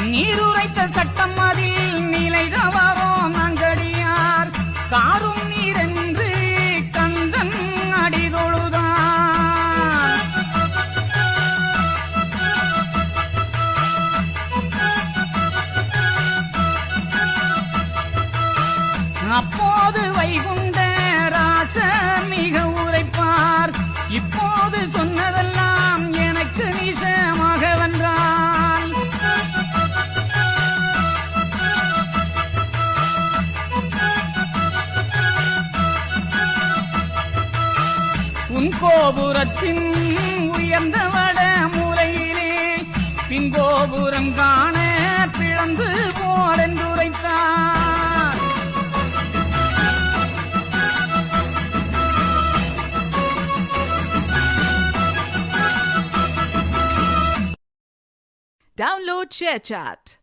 நீருரைத்த சட்டம் அதில் நிலை தவறோம் நாங்கடியார் காரும் நீரென்று கந்தன் அடிதொழுதான். அப்போது வைகுண்ட ராசர் மிக உரைப்பார், இப்போது சொன்னதெல்லாம் எனக்கு நிஜமாக வென்றால். உன் கோபுரத்தின் உயர்ந்த வட மூலையிலே பின் கோபுரம் காண பிளந்து போரென்றுரைத்தார். Download ShareChat.